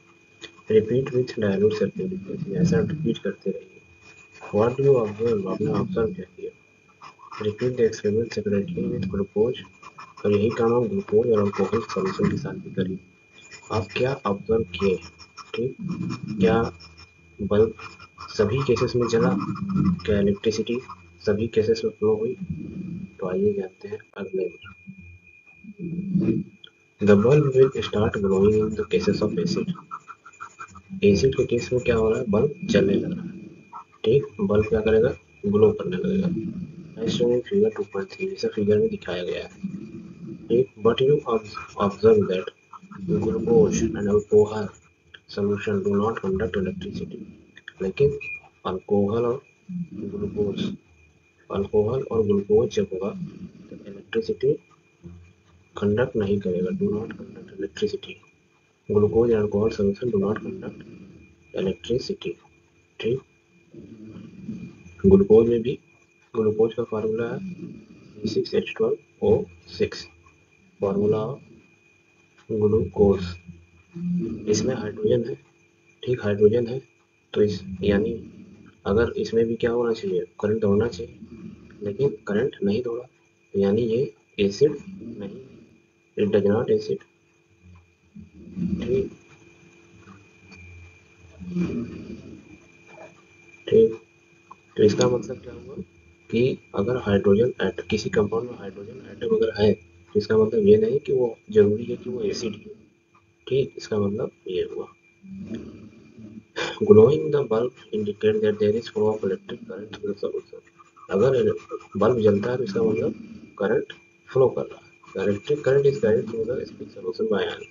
रिपीट विथ डाइल्यूट सर्कुलेशन, ऐसा रिपीट करते रहिए। व्हाट डू यू ऑब्जर्व, आपने ऑब्जर्व क्या किया। Repeat the experiment separately with glucose, और यही काम आप ग्लूकोज और अल्कोहल सॉल्यूशन के साथ भी करिए। आप क्या ऑब्जर्व किए। ठीक, क्या बल्ब सभी केसेस में जला, क्या इलेक्ट्रिसिटी सभी केसेस में फ्लो हुई। तो आइए जानते हैं अगले में। The bulb will start glowing in the cases of acid. Acid के केस में क्या हो रहा है, बल्ब जलने लग रहा है। ठीक, बल्ब क्या करेगा, ग्लो करने लगेगा। ऐसे में फिगर 2.3 जैसा फिगर में दिखाया गया है। ठीक, but you observe that glucose and alcohol solution do not conduct electricity। लेकिन अल्कोहल और ग्लूकोज और ग्लूकोज जब होगा तो इलेक्ट्रिसिटी कंडक्ट नहीं करेगा, do not conduct electricity. Glucose and alcohol solution do not conduct electricity. ठीक, ग्लूकोज में भी, ग्लूकोज का फार्मूला है C6H12O6, फार्मूला ऑफ ग्लूकोज। इसमें हाइड्रोजन है। ठीक, हाइड्रोजन है तो इस यानी अगर इसमें भी क्या होना चाहिए, करंट होना चाहिए, लेकिन करंट नहीं दौड़ा, यानी ये एसिड नहीं, इट डज नॉट एसिड। ठीक, ठीक, तो इसका मतलब क्या हुआ कि अगर हाइड्रोजन एट किसी कंपाउंड में हाइड्रोजन एटम अगर है तो इसका मतलब ये नहीं कि वो जरूरी है कि वो एसिड ही हो। ठीक, इसका मतलब ये हुआ। Glowing the bulb indicate that there is flow of electric current through the solution. अगर बल्ब जलता है तो इसका मतलब करंट फ्लो कर रहा है। Electric current is carried through the speed solution bye ion.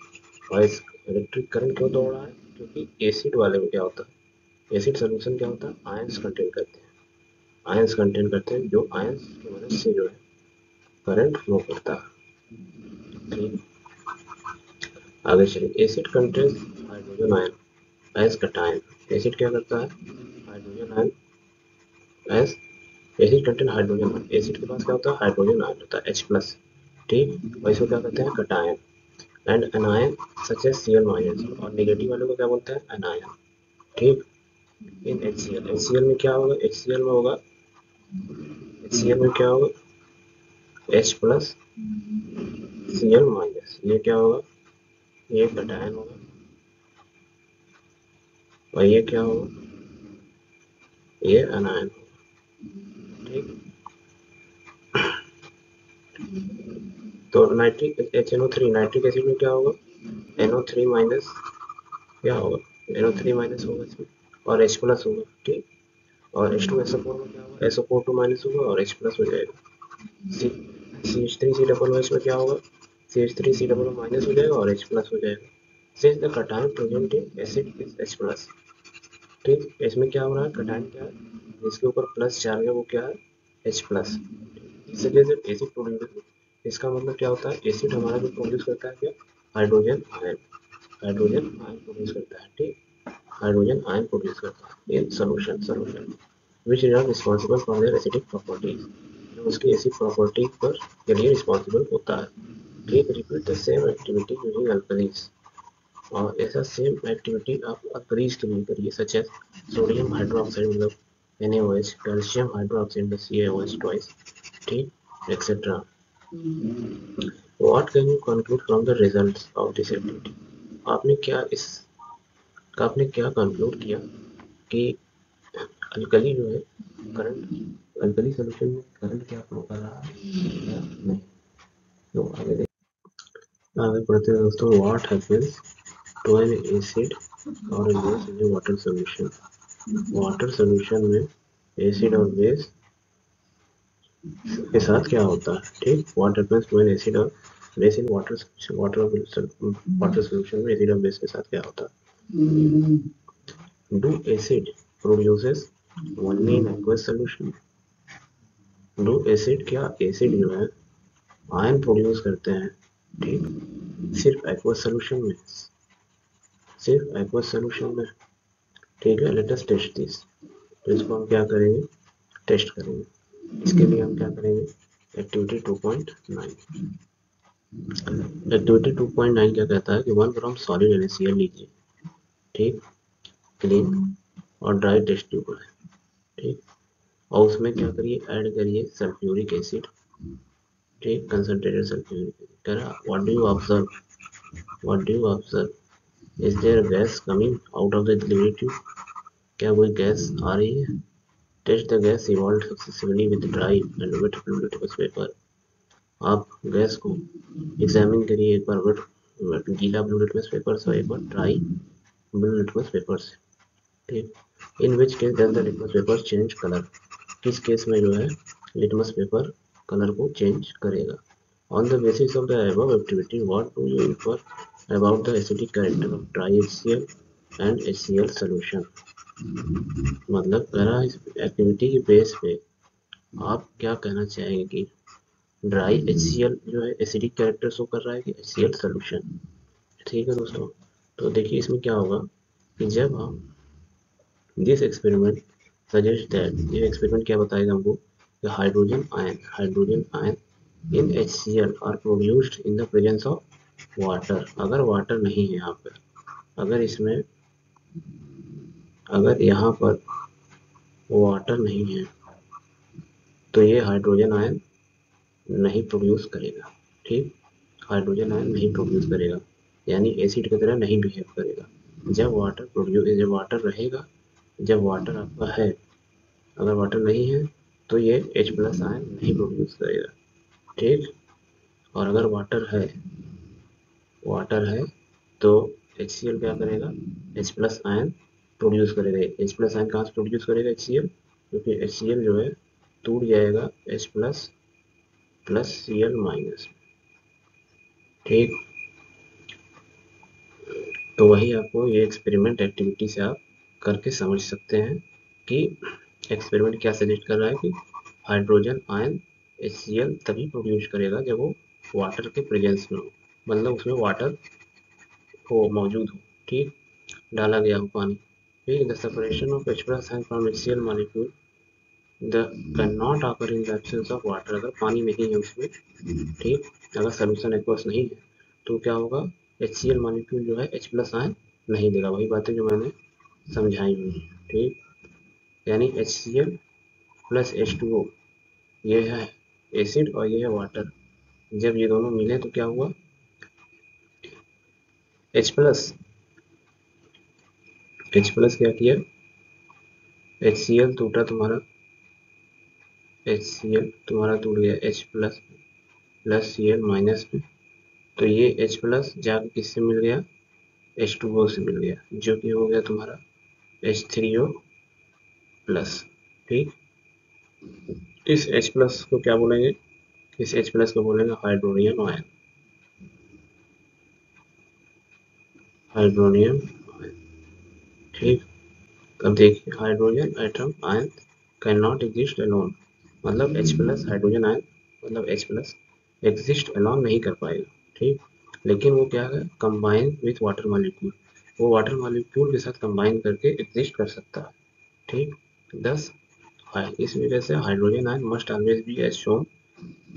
और इस इलेक्ट्रिक करंट क्यों दौड़ रहा है, क्योंकि एसिड वाले में क्या होता है, एसिड सॉल्यूशन क्या होता है, आयंस कंटेन करते हैं। आयंस कंटेन करते हैं, जो आयंस की मदद से जो है करंट फ्लो करता है। ठीक, आगे चलिए। Acid contains hydrogen ion as cation. Acid क्या करता है? Hydrogen ion as, acid contain hydrogen ion, acid के पास क्या होता है? हाइड्रोजन आयन होता है, H प्लस। ठीक, और इसको क्या कहते हैं? Cation. And anion such as Cl minus, और नेगेटिव वाले को क्या बोलते हैं? एनायन। ठीक, इन HCl, HCl में क्या होगा? HCl में होगा, HCl में क्या होगा? H प्लस Cl माइनस, ये क्या होगा? ये कटायन होगा, और ये क्या होगा? ये अनायन होगा। ठीक, तो नाइट्रिक HNO3, नाइट्रिक एसिड में क्या होगा? NO3 माइनस, क्या होगा? NO3 माइनस होगा इसमें, और H प्लस होगा। ठीक, और H2SO4 में क्या होगा? SO4 माइनस होगा और H प्लस हो जाएगा। CH3 COOH में क्या होगा? CH3 COO माइनस हो जाएगा और H प्लस हो जाएगा। Since the cation present in acid is H plus. ठीक, इसमें क्या हो रहा है? कटायन क्या है? जिसके ऊपर प्लस चार्ज है वो क्या है? H plus. इसलिए जब एसिड प्रोड्यूस, इसका मतलब क्या होता है? एसिड हमारा जो प्रोड्यूस करता है क्या? Hydrogen ion, hydrogen ion produce करता है। ठीक, हाइड्रोजन आयन प्रोड्यूस करता है in solution which are responsible for their acidic properties, जो उसकी एसिड प्रॉपर्टी पर के लिए रिस्पॉन्सिबल होता है। ठीक, repeat the same activity using alkalis, और ऐसा सेम एक्टिविटी आप अल्कलीज के लिए करिए, सच एज सोडियम हाइड्रोक्साइड मतलब NaOH, कैल्शियम हाइड्रोक्साइड मतलब CaOH ट्वाइस। ठीक, etcetera. What can you conclude from the results of this activity? आपने क्या इस आपने क्या कंक्लूड किया कि अल्कली जो है करंट, अल्कली सोल्यूशन में करंट क्या फ्लो कर रहा है या नहीं? तो आगे पढ़ते हैं दोस्तों। What happens to an acid और base in water solution? Water solution में एसिड और बेस के साथ क्या होता है? ठीक, what happens to an acid और base in water water solution में एसिड और बेस के साथ क्या होता है? Do acid produces only in aqueous solution? Do acid, क्या एसिड जो है आयन प्रोड्यूस करते हैं? ठीक, सिर्फ एक्वस सोल्यूशन में, सिर्फ एक्वस सोल्यूशन में। ठीक है, लेट अस टेस्ट दिस। तो इसको हम क्या करेंगे? टेस्ट करेंगे। इसके लिए हम क्या करेंगे? एक्टिविटी 2.9। एक्टिविटी 2.9 क्या कहता है कि 1 ग्राम सॉलिड NaCl लीजिए। ठीक, क्लीन और ड्राई टेस्ट ट्यूब है। ठीक, और उसमें क्या करिए? ऐड करिए सल्फ्यूरिक एसिड। ठीक, कंसंट्रेटेड सल्फ्यूरिक एसिड। कह रहा what do you observe, what do you observe, is there gas coming out of the delivery tube? क्या कोई गैस आ रही है? Test the gas evolve successfully with dry and wet blue litmus paper. आप gas को examine करिए, एक बार वेट गीला ब्लू लिटमस पेपर से, एक बार ड्राई ब्लू लिटमस पेपर से। ठीक, in which case does the litmus paper change colour? किस केस में जो है लिटमस पेपर कलर को चेंज करेगा? On the basis of the above activity what do you infer about the acidic character of dry HCl and HCl solution? मतलब कह रहा है इस एक्टिविटी के बेस पे आप क्या कहना चाहेंगे कि ड्राई HCl जो है एसिडिक कैरेक्टर शो कर रहा है कि HCl सॉल्यूशन? ठीक है दोस्तों, तो देखिए इसमें क्या होगा कि जब हम दिस एक्सपेरिमेंट सजेस्ट दैट, ये एक्सपेरिमेंट क्या बताएगा हमको कि hydrogen ion in HCl are produced in the presence of water. अगर वाटर नहीं है यहाँ पर, अगर इसमें, अगर यहाँ पर वाटर नहीं है तो ये हाइड्रोजन आयन नहीं प्रोड्यूस करेगा। ठीक, हाइड्रोजन आयन नहीं प्रोड्यूस करेगा, यानी एसिड की तरह नहीं बिहेव करेगा। जब वाटर रहेगा, जब वाटर आपका है, अगर वाटर नहीं है तो ये H प्लस आयन नहीं प्रोड्यूस करेगा। ठीक, और अगर वाटर है तो HCl क्या करेगा? H प्लस आयन प्रोड्यूस करेगा। H प्लस आयन कहाँ से प्रोड्यूस करेगा? HCl, क्योंकि HCl जो है टूट जाएगा H plus plus Cl minus. ठीक, तो वही आपको ये एक्सपेरिमेंट एक्टिविटी से आप करके समझ सकते हैं कि एक्सपेरिमेंट क्या सजेस्ट कर रहा है कि हाइड्रोजन आयन HCl तभी प्रोड्यूस करेगा जब वो वाटर के प्रेजेंस में हो, मतलब उसमें वाटर हो मौजूद हो, ठीक, डाला गया हो पानी। ठीक, the separation of H plus ion from HCl molecule the can not occur in the absence of water. अगर पानी नहीं है उसमें, ठीक, अगर सोल्यूशन एक्वस नहीं है तो क्या होगा, HCl मॉलिक्यूल जो है H प्लस आयन नहीं देगा। वही बातें जो मैंने समझाई हुई है, ठीक, यानी HCl प्लस H2O, ये है एसिड और ये है वाटर। जब ये दोनों मिले तो क्या हुआ, H प्लस, H प्लस क्या किया, HCl टूटा तुम्हारा, HCl तुम्हारा टूट गया H plus plus Cl minus में, तो ये H प्लस जाकर किससे मिल गया, H2O से मिल गया, जो कि हो गया तुम्हारा H3O प्लस। ठीक, इस H प्लस को क्या बोलेंगे, इस H प्लस को बोलेंगे हाइड्रोनियम आयन, हाइड्रोनियम आयन। ठीक, अब देखिए hydrogen atom ion can not exist alone, मतलब H प्लस हाइड्रोजन आयन, मतलब H प्लस एग्जिस्ट अलोन नहीं कर पाएगा, ठीक, लेकिन वो क्या है, कंबाइन विथ वाटर मॉलिक्यूल, वो वाटर मॉलिक्यूल के साथ कंबाइन करके एग्जिस्ट कर सकता है। ठीक, दस, इस वजह से hydrogen ion must always be as shown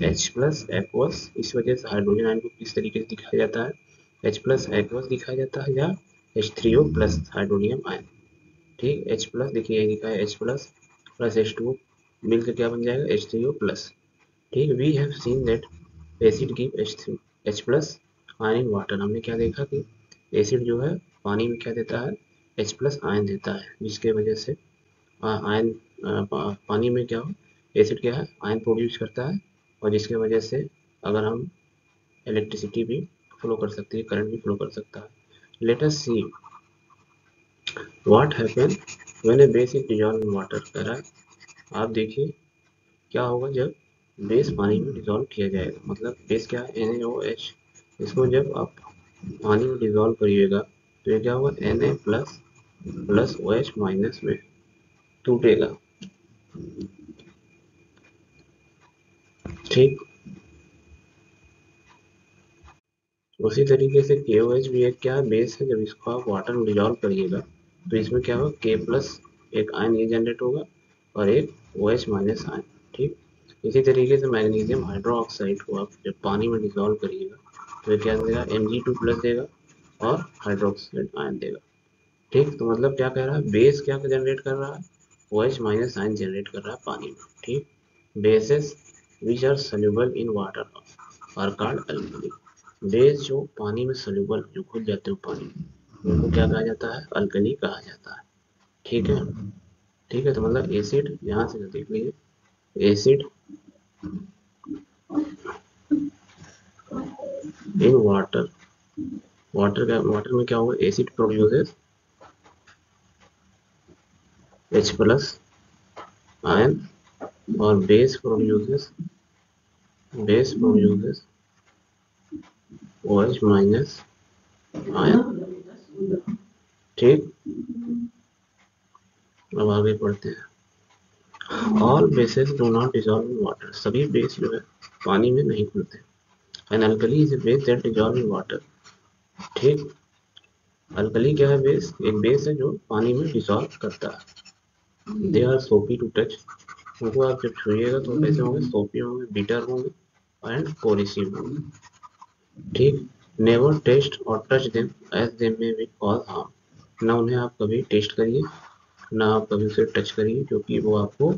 H plus aqueous. इस वजह से हाइड्रोजन आयन को किस तरीके से दिखाया जाता है, H प्लस एक्वस दिखाया जाता है, या H3O प्लस हाइड्रोनियम आयन। ठीक, H प्लस देखिए ये लिखा है H प्लस प्लस H2O मिलकर क्या बन जाएगा, H3O प्लस। ठीक, we have seen that acid give H plus ion in water. हमने क्या देखा कि एसिड जो है पानी में क्या देता है, H प्लस आयन देता है, जिसके वजह से आयन पानी में क्या हो, एसिड क्या है, आयन प्रोड्यूस करता है, और जिसके वजह से अगर हम इलेक्ट्रिसिटी भी फ्लो कर सकती है, करंट भी फ्लो कर सकता है। Let us see what happen when A base is dissolve in water. कह रहा है आप देखिए क्या होगा जब बेस पानी में डिजॉल्व किया जाएगा, मतलब बेस क्या है, NaOH, इसको जब आप पानी में डिजॉल्व करिएगा तो ये क्या होगा, Na plus plus OH minus में टूटेगा। ठीक, उसी तरीके से KOH भी एक क्या बेस है, जब इसको आप वाटर में डिजॉल्व करिएगा तो इसमें क्या होगा, K प्लस एक आयन ये जनरेट होगा और एक OH माइनस आयन। ठीक, इसी तरीके से मैग्नीशियम हाइड्रोक्साइड को आप जब पानी में डिजॉल्व करिएगा तो ये क्या देगा, Mg2 प्लस देगा और हाइड्रोक्साइड आयन देगा। ठीक, तो मतलब क्या कह रहा है, बेस क्या जनरेट कर रहा है, OH माइनस आयन जनरेट कर रहा है पानी में। ठीक, bases which are soluble in water are called alkali. Base जो पानी में सॉल्युबल, जो घुल जाते हो पानी में, उनको क्या कहा जाता है, अल्कली कहा जाता है। ठीक है, ठीक है, तो मतलब एसिड यहाँ से देख लीजिए, एसिड इन वाटर, वाटर में क्या होगा, acid produces H plus ion और base produces OH minus ion. ठीक, अब आगे पढ़ते हैं। All bases do not dissolve in water, सभी बेस जो है पानी में नहीं घुलते। An alkali is a base that dissolve in water. ठीक, अल्कली क्या है, बेस एक बेस है जो पानी में डिजॉल्व करता है। दे आर सोपी टू टच, उनको आप जब छुइएगा तो कैसे होंगे, सोपी होंगे, बिटर होंगे एंड कोरिसिव होंगे। ठीक, नेवर टेस्ट और touch them as they may be cause harm, ना उन्हें आप कभी टेस्ट करिए, ना आप कभी उसे टच करिए, क्योंकि वो आपको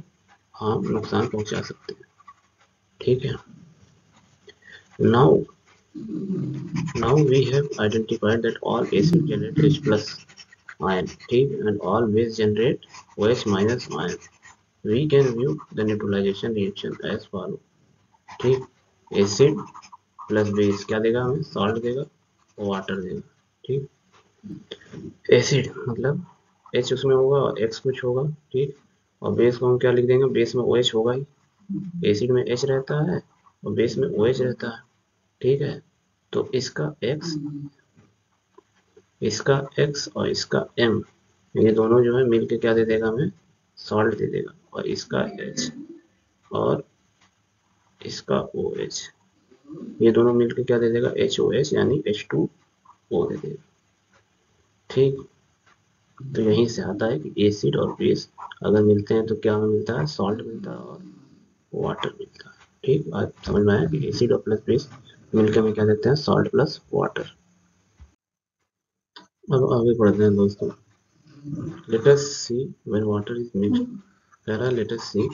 हार्म, नुकसान पहुंचा सकते हैं। ठीक है, now now we have identified that all acid generate H plus ion, ठीक, and all base generate OH minus ion. We can view the neutralisation reaction as follow. ठीक, एसिड प्लस बेस क्या देगा हमें, सॉल्ट देगा, water देगा। ठीक, acid मतलब H उसमें होगा और X कुछ होगा, ठीक, और बेस को हम क्या लिख देंगे, बेस में OH होगा ही, एसिड में H रहता है और बेस में OH रहता है। ठीक है, तो इसका X और इसका M, ये दोनों जो है मिलके क्या दे देगा हमें, सॉल्ट दे देगा, और इसका H और इसका OH, ये दोनों मिलकर क्या दे देगा, HOH यानी H2O दे देगा। ठीक, तो यहीं से आता है कि एसिड और बेस अगर मिलते हैं तो क्या मिलता है, सॉल्ट मिलता है और वाटर मिलता है। ठीक, आज समझ में आया कि एसिड और प्लस बेस मिलकर में क्या देते हैं, सॉल्ट प्लस वाटर। अब आगे बढ़ते हैं दोस्तों। Let us see when water is mixed, कह रहा है let us see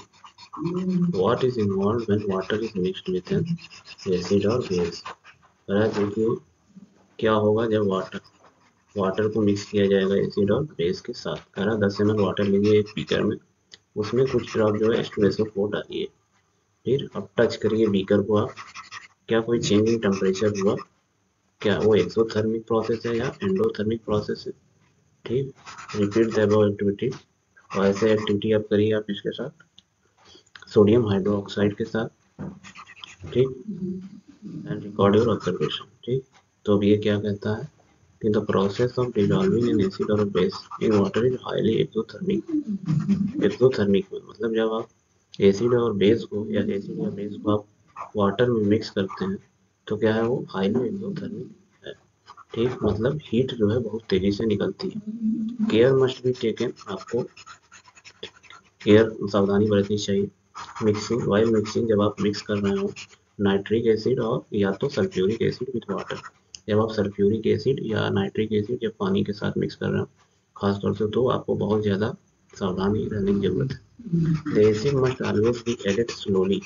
what is involve when water is mixed with N acid और बेस। कह रहा है देखिए क्या होगा जब वाटर को मिक्स किया जाएगा एसिड और बेस के साथ। कह रहा है 10 ml वाटर लीजिए एक बीकर में, उसमें कुछ ड्रॉप जो है H2SO4 डालिए, फिर अब टच करिए बीकर को आप, क्या कोई चेंज इन टेम्परेचर हुआ, क्या वो एक्सोथर्मिक प्रोसेस है या एंडोथर्मिक प्रोसेस है। ठीक, रिपीट द अबव एक्टिविटी, और ऐसे एक्टिविटी आप करिए आप इसके साथ, सोडियम हाइड्रोक्साइड के साथ। ठीक, एंड रिकॉर्ड योर ऑब्जर्वेशन। ठीक, तो अब ये क्या कहता है कि the process of dissolving an acid और base in water is highly exothermic. Exothermic में मतलब जब आप एसिड और बेस को या एसिड या बेस को आप वाटर में मिक्स करते हैं तो क्या है, वो हाईली एक्सोथर्मिक है। ठीक, मतलब हीट जो है बहुत तेजी से निकलती है। केयर मस्ट बी टेकन, आपको केयर सावधानी बरतनी चाहिए। मिक्सिंग, वाइल मिक्सिंग, जब आप मिक्स कर रहे हो नाइट्रिक एसिड और या तो सल्फ्यूरिक एसिड विथ वाटर, जब आप सल्फ्यूरिक एसिड या नाइट्रिक एसिड जब पानी के साथ मिक्स कर रहे हो खासतौर से, तो आपको बहुत ज़्यादा सावधानी रहने की जरूरत है। The acid must always be added slowly,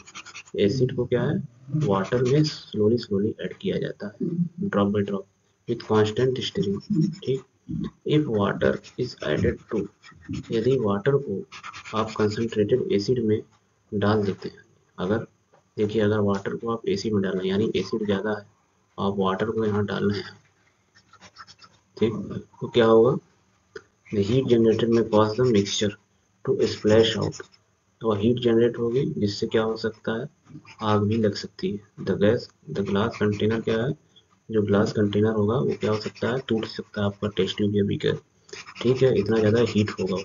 acid को क्या है वाटर में स्लोली स्लोली ऐड किया जाता है, drop by drop with constant stirring. ठीक, if water is added to, यदि वाटर को आप कंसनट्रेटेड एसिड में डाल देते हैं, अगर देखिए अगर वाटर को आप एसिड में डाल रहे हैं यानी एसिड ज़्यादा है, आप वाटर को यहाँ डाल रहे हैं, ठीक, तो क्या होगा, the heat generated may cause the mixture to splash out, तो हीट जनरेट होगी जिससे क्या हो सकता है, आग भी लग सकती है। द ग्लास कंटेनर क्या है, जो ग्लास कंटेनर होगा वो क्या हो सकता है, टूट सकता है आपका टेस्ट ट्यूब या बीकर। ठीक है, इतना ज़्यादा हीट होगा,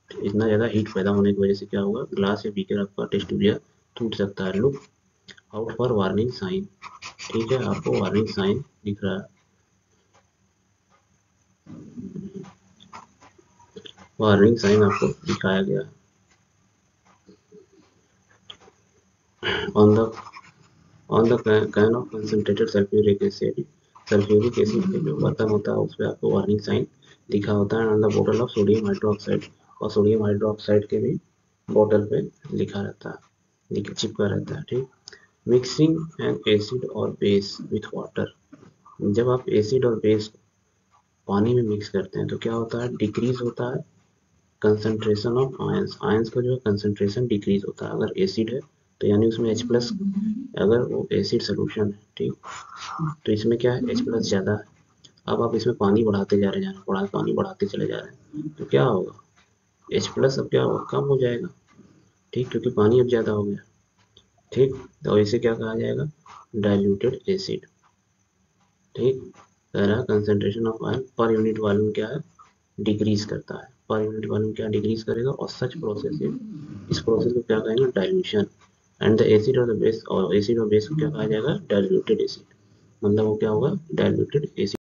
इतना ज़्यादा हीट पैदा होने की वजह से क्या होगा, ग्लास या बीकर आपका टेस्ट ट्यूब या टूट सकता है। Look out for warning sign, ठीक है, आपको वार्निंग साइन दिख रहा है, वार्निंग साइन आपको दिखाया गया है। On the can of concentrated sulphuric acid, sulphuric acid के जो बर्तन होता है उस पर आपको वार्निंग साइन लिखा होता है। ऑन द बोतल ऑफ सोडियम हाइड्रोक्साइड, और सोडियम हाइड्रोक्साइड के भी बोतल पे लिखा रहता है, चिपका रहता है। ठीक, मिक्सिंग एन एसिड और बेस विथ वाटर, जब आप एसिड और बेस पानी में मिक्स करते हैं तो क्या होता है, डिक्रीज होता है कंसंट्रेशन ऑफ आयंस, आयंस का जो है कंसंट्रेशन डिक्रीज होता है। अगर एसिड है तो यानी उसमें H प्लस, अगर वो एसिड सोल्यूशन है, ठीक, तो इसमें क्या है H प्लस ज़्यादा है। अब आप इसमें पानी बढ़ाते जा रहे हैं, पानी बढ़ाते चले जा रहे हैं तो क्या होगा, H प्लस अब क्या होगा, कम हो जाएगा। ठीक, क्योंकि पानी अब ज़्यादा हो गया। ठीक, तो इसे क्या कहा जाएगा, डाइल्यूटेड एसिड। ठीक, कह रहा है concentration of ion per unit volume क्या है, डिक्रीज करता है, पर यूनिट वॉल्यूम क्या डिक्रीज करेगा, और सच प्रोसेस है, इस प्रोसेस को क्या कहेंगे, डाइल्यूशन। एंड द एसिड और द बेस, और एसिड और बेस को क्या कहा जाएगा, डाइल्यूटेड एसिड, मतलब वो क्या होगा, डाइल्यूटेड एसिड।